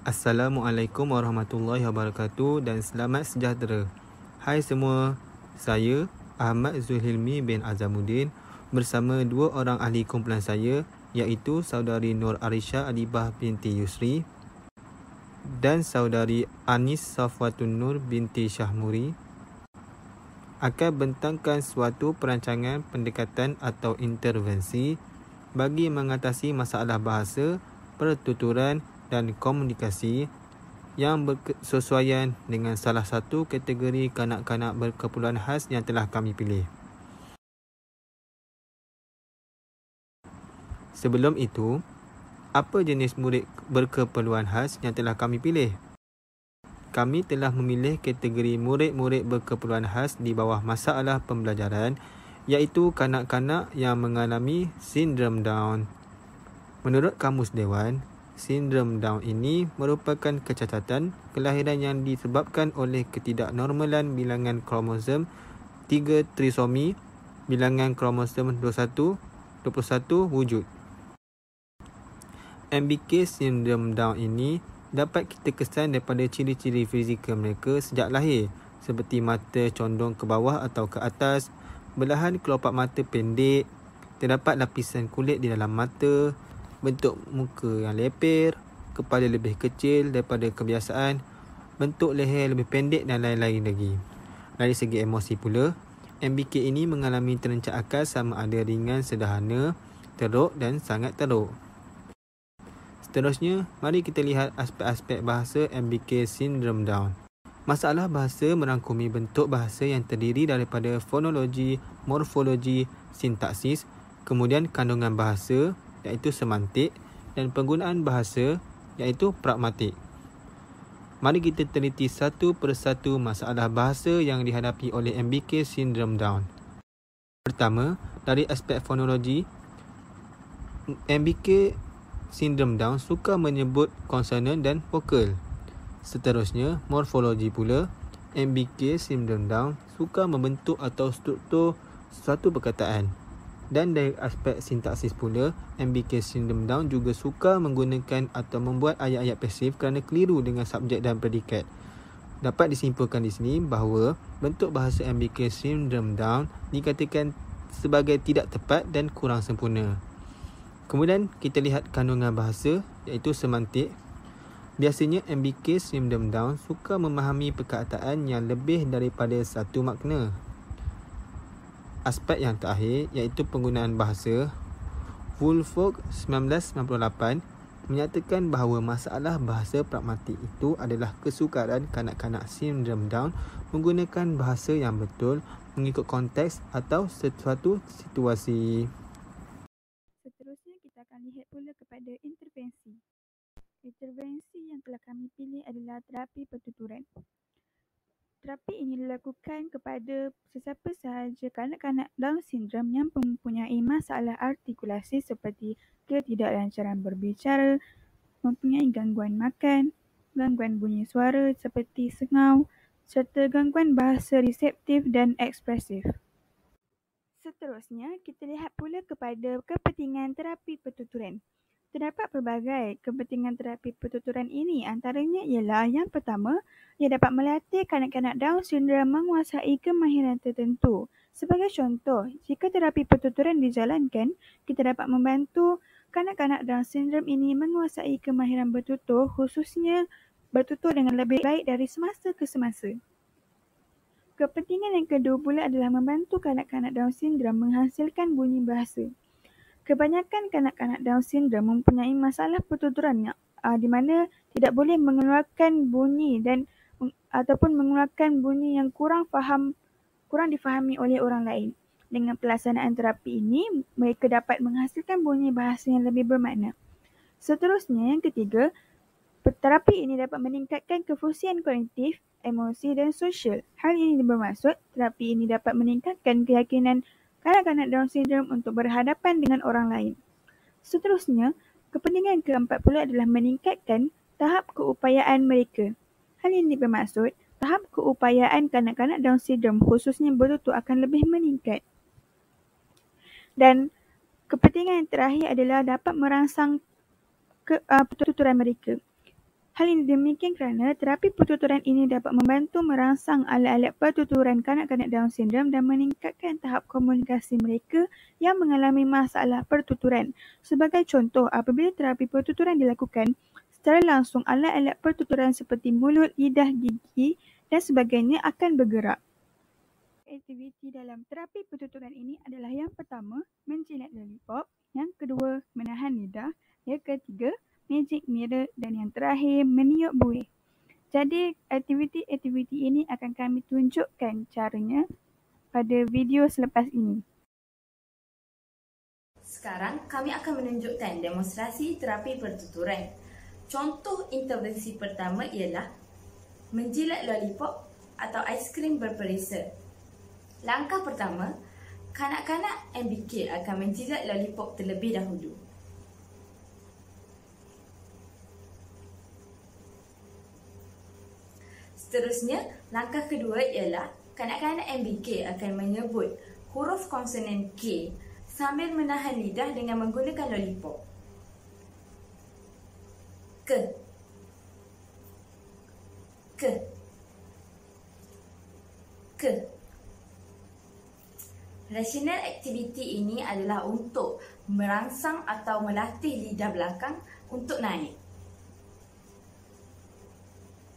Assalamualaikum warahmatullahi wabarakatuh dan selamat sejahtera. Hai semua, saya Ahmad Zulhilmi bin Azamuddin bersama dua orang ahli kumpulan saya iaitu saudari Nur Arisha Adibah binti Yusri dan saudari Anis Safwatun Nur binti Syahmuri akan bentangkan suatu perancangan pendekatan atau intervensi bagi mengatasi masalah bahasa, pertuturan dan komunikasi yang bersesuaian dengan salah satu kategori kanak-kanak berkeperluan khas yang telah kami pilih. Sebelum itu, apa jenis murid berkeperluan khas yang telah kami pilih? Kami telah memilih kategori murid-murid berkeperluan khas di bawah masalah pembelajaran iaitu kanak-kanak yang mengalami sindrom Down. Menurut Kamus Dewan, sindrom Down ini merupakan kecacatan kelahiran yang disebabkan oleh ketidaknormalan bilangan kromosom 3 trisomi, bilangan kromosom 21 wujud. MBK sindrom Down ini dapat kita kesan daripada ciri-ciri fizikal mereka sejak lahir seperti mata condong ke bawah atau ke atas, belahan kelopak mata pendek, terdapat lapisan kulit di dalam mata, bentuk muka yang leper, kepala lebih kecil daripada kebiasaan, bentuk leher lebih pendek dan lain-lain lagi. Dari segi emosi pula, MBK ini mengalami terencak akal sama ada ringan, sederhana, teruk dan sangat teruk. Seterusnya, mari kita lihat aspek-aspek bahasa MBK Syndrome Down. Masalah bahasa merangkumi bentuk bahasa yang terdiri daripada fonologi, morfologi, sintaksis, kemudian kandungan bahasa iaitu semantik dan penggunaan bahasa iaitu pragmatik. Mari kita teliti satu persatu masalah bahasa yang dihadapi oleh MBK Syndrome Down. Pertama, dari aspek fonologi, MBK Sindrom Down suka menyebut konsonan dan vokal. Seterusnya, morfologi pula, MBK Sindrom Down suka membentuk atau struktur suatu perkataan. Dan dari aspek sintaksis pula, MBK Sindrom Down juga suka menggunakan atau membuat ayat-ayat pasif kerana keliru dengan subjek dan predikat. Dapat disimpulkan di sini bahawa bentuk bahasa MBK Sindrom Down dikatakan sebagai tidak tepat dan kurang sempurna. Kemudian kita lihat kandungan bahasa iaitu semantik. Biasanya MBK Syndrome Down suka memahami perkataan yang lebih daripada satu makna. Aspek yang terakhir iaitu penggunaan bahasa. Woolfolk 1998 menyatakan bahawa masalah bahasa pragmatik itu adalah kesukaran kanak-kanak Syndrome Down menggunakan bahasa yang betul mengikut konteks atau sesuatu situasi. Seterusnya kita akan lihat pula kepada intervensi. Intervensi yang telah kami pilih adalah terapi pertuturan. Terapi ini dilakukan kepada sesiapa sahaja kanak-kanak Down syndrome yang mempunyai masalah artikulasi seperti ketidaklancaran berbicara, mempunyai gangguan makan, gangguan bunyi suara seperti sengau, serta gangguan bahasa reseptif dan ekspresif. Seterusnya, kita lihat pula kepada kepentingan terapi pertuturan. Terdapat pelbagai kepentingan terapi pertuturan ini, antaranya ialah yang pertama, ia dapat melatih kanak-kanak Down syndrome menguasai kemahiran tertentu. Sebagai contoh, jika terapi pertuturan dijalankan, kita dapat membantu kanak-kanak Down syndrome ini menguasai kemahiran bertutur, khususnya bertutur dengan lebih baik dari semasa ke semasa. Kepentingan yang kedua pula adalah membantu kanak-kanak Down syndrome menghasilkan bunyi bahasa. Kebanyakan kanak-kanak Down syndrome mempunyai masalah pertuturan di mana tidak boleh mengeluarkan bunyi ataupun mengeluarkan bunyi yang kurang difahami oleh orang lain. Dengan pelaksanaan terapi ini, mereka dapat menghasilkan bunyi bahasa yang lebih bermakna. Seterusnya, yang ketiga, terapi ini dapat meningkatkan kefusian kognitif, emosi dan sosial. Hal ini bermaksud terapi ini dapat meningkatkan keyakinan kanak-kanak Down syndrome untuk berhadapan dengan orang lain. Seterusnya, kepentingan keempat pula adalah meningkatkan tahap keupayaan mereka. Hal ini bermaksud tahap keupayaan kanak-kanak Down syndrome khususnya bertutur akan lebih meningkat. Dan kepentingan yang terakhir adalah dapat merangsang pertuturan mereka. Hal ini demikian kerana terapi pertuturan ini dapat membantu merangsang alat-alat pertuturan kanak-kanak Down syndrome dan meningkatkan tahap komunikasi mereka yang mengalami masalah pertuturan. Sebagai contoh, apabila terapi pertuturan dilakukan, secara langsung alat-alat pertuturan seperti mulut, lidah, gigi dan sebagainya akan bergerak. Aktiviti dalam terapi pertuturan ini adalah yang pertama, menjilat lollipop, yang kedua, menahan lidah, yang ketiga, magic mirror dan yang terakhir, meniup buih. Jadi, aktiviti-aktiviti ini akan kami tunjukkan caranya pada video selepas ini. Sekarang kami akan menunjukkan demonstrasi terapi pertuturan. Contoh intervensi pertama ialah menjilat lollipop atau aiskrim berperisa. Langkah pertama, kanak-kanak MBK akan menjilat lollipop terlebih dahulu. Seterusnya, langkah kedua ialah kanak-kanak MBK akan menyebut huruf konsonan K sambil menahan lidah dengan menggunakan lollipop. Ke. Ke. Ke. Rasional aktiviti ini adalah untuk merangsang atau melatih lidah belakang untuk naik.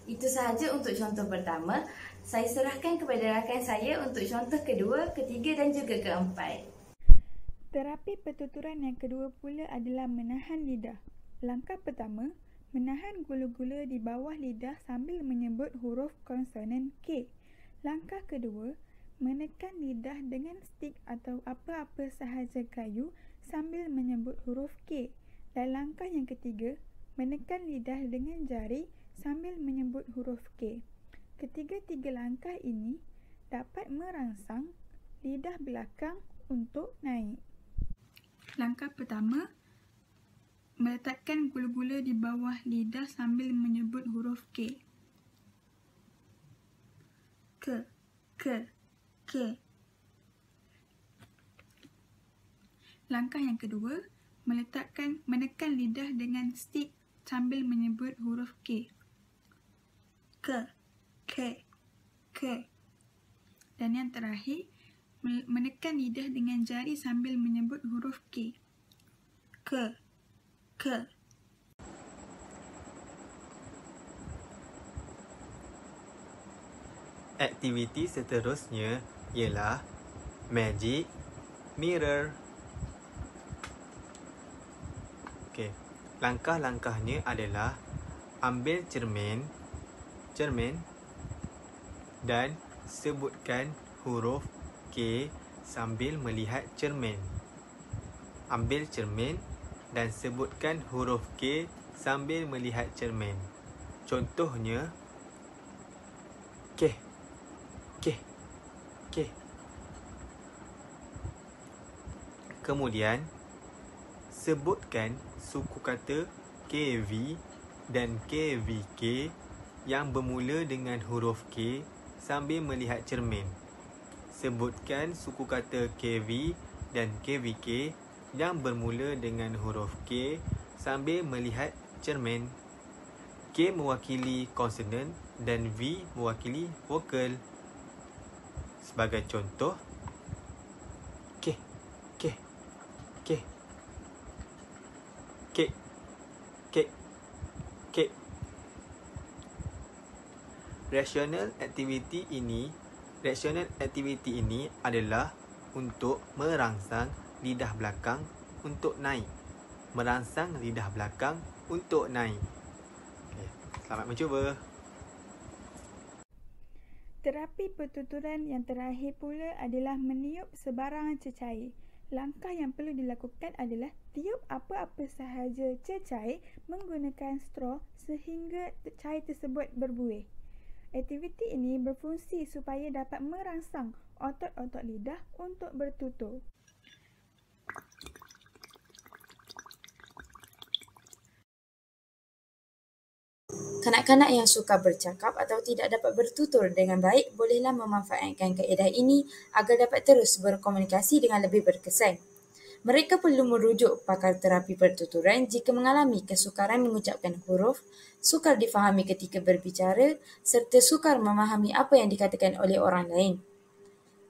Itu sahaja untuk contoh pertama. Saya serahkan kepada rakan saya untuk contoh kedua, ketiga dan juga keempat. Terapi pertuturan yang kedua pula adalah menahan lidah. Langkah pertama, menahan gula-gula di bawah lidah sambil menyebut huruf konsonan K. Langkah kedua, menekan lidah dengan stik atau apa-apa sahaja kayu sambil menyebut huruf K. Dan langkah yang ketiga, menekan lidah dengan jari sambil menyebut huruf K. Ketiga-tiga langkah ini dapat merangsang lidah belakang untuk naik. Langkah pertama, meletakkan gula-gula di bawah lidah sambil menyebut huruf K. Ke, ke, ke. Langkah yang kedua, menekan lidah dengan stik sambil menyebut huruf K. Ke, ke, ke. Dan yang terakhir, menekan lidah dengan jari sambil menyebut huruf K. Ke, ke. Aktiviti seterusnya ialah magic mirror. Okey, langkah-langkahnya adalah ambil cermin dan sebutkan huruf K sambil melihat cermin. Ambil cermin dan sebutkan huruf K sambil melihat cermin. Contohnya, K, K, K. Kemudian, sebutkan suku kata KV dan KVK yang bermula dengan huruf K sambil melihat cermin. Sebutkan suku kata KV dan KVK yang bermula dengan huruf K sambil melihat cermin. K mewakili konsonan dan V mewakili vokal. Sebagai contoh, K, K, K, K, K, K. Rasional aktiviti ini adalah untuk merangsang lidah belakang untuk naik. Merangsang lidah belakang untuk naik. Okay. Selamat mencuba. Terapi pertuturan yang terakhir pula adalah meniup sebarang cecair. Langkah yang perlu dilakukan adalah tiup apa-apa sahaja cecair menggunakan straw sehingga cair tersebut berbuih. Aktiviti ini berfungsi supaya dapat merangsang otot-otot lidah untuk bertutur. Kanak-kanak yang suka bercakap atau tidak dapat bertutur dengan baik bolehlah memanfaatkan kaedah ini agar dapat terus berkomunikasi dengan lebih berkesan. Mereka perlu merujuk pakar terapi pertuturan jika mengalami kesukaran mengucapkan huruf, sukar difahami ketika berbicara serta sukar memahami apa yang dikatakan oleh orang lain.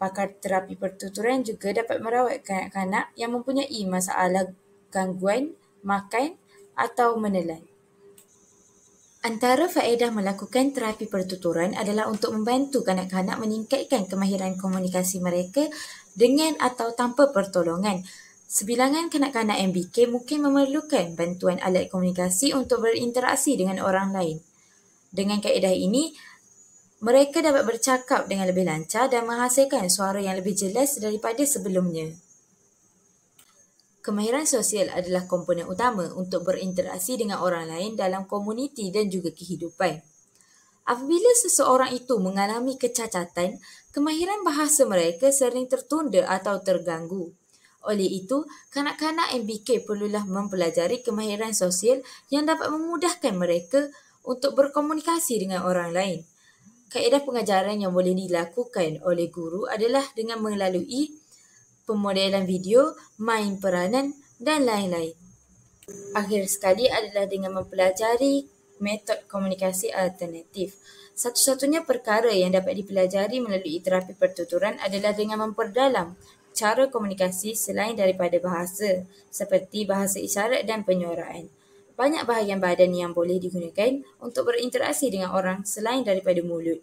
Pakar terapi pertuturan juga dapat merawat kanak-kanak yang mempunyai masalah gangguan makan atau menelan. Antara faedah melakukan terapi pertuturan adalah untuk membantu kanak-kanak meningkatkan kemahiran komunikasi mereka dengan atau tanpa pertolongan. Sebilangan kanak-kanak MBK mungkin memerlukan bantuan alat komunikasi untuk berinteraksi dengan orang lain. Dengan kaedah ini, mereka dapat bercakap dengan lebih lancar dan menghasilkan suara yang lebih jelas daripada sebelumnya. Kemahiran sosial adalah komponen utama untuk berinteraksi dengan orang lain dalam komuniti dan juga kehidupan. Apabila seseorang itu mengalami kecacatan, kemahiran bahasa mereka sering tertunda atau terganggu. Oleh itu, kanak-kanak MBK perlulah mempelajari kemahiran sosial yang dapat memudahkan mereka untuk berkomunikasi dengan orang lain. Kaedah pengajaran yang boleh dilakukan oleh guru adalah dengan melalui pemodelan video, main peranan dan lain-lain. Akhir sekali adalah dengan mempelajari metod komunikasi alternatif. Satu-satunya perkara yang dapat dipelajari melalui terapi pertuturan adalah dengan memperdalam cara komunikasi selain daripada bahasa, seperti bahasa isyarat dan penyuaraan. Banyak bahagian badan yang boleh digunakan untuk berinteraksi dengan orang selain daripada mulut.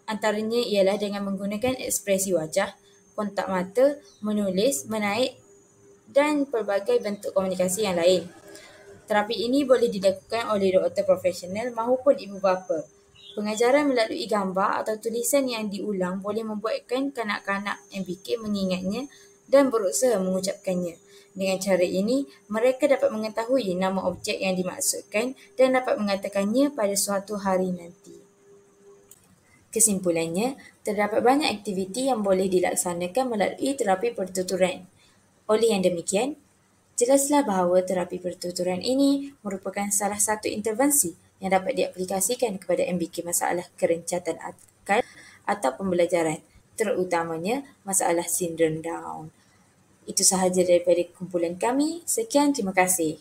Antaranya ialah dengan menggunakan ekspresi wajah, kontak mata, menulis, menaik dan pelbagai bentuk komunikasi yang lain. Terapi ini boleh dilakukan oleh doktor profesional maupun ibu bapa. Pengajaran melalui gambar atau tulisan yang diulang boleh membuatkan kanak-kanak MBK mengingatnya dan berusaha mengucapkannya. Dengan cara ini, mereka dapat mengetahui nama objek yang dimaksudkan dan dapat mengatakannya pada suatu hari nanti. Kesimpulannya, terdapat banyak aktiviti yang boleh dilaksanakan melalui terapi pertuturan. Oleh yang demikian, jelaslah bahawa terapi pertuturan ini merupakan salah satu intervensi yang dapat diaplikasikan kepada MBK masalah kerencatan akal atau pembelajaran, terutamanya masalah sindrom Down. Itu sahaja daripada kumpulan kami. Sekian, terima kasih.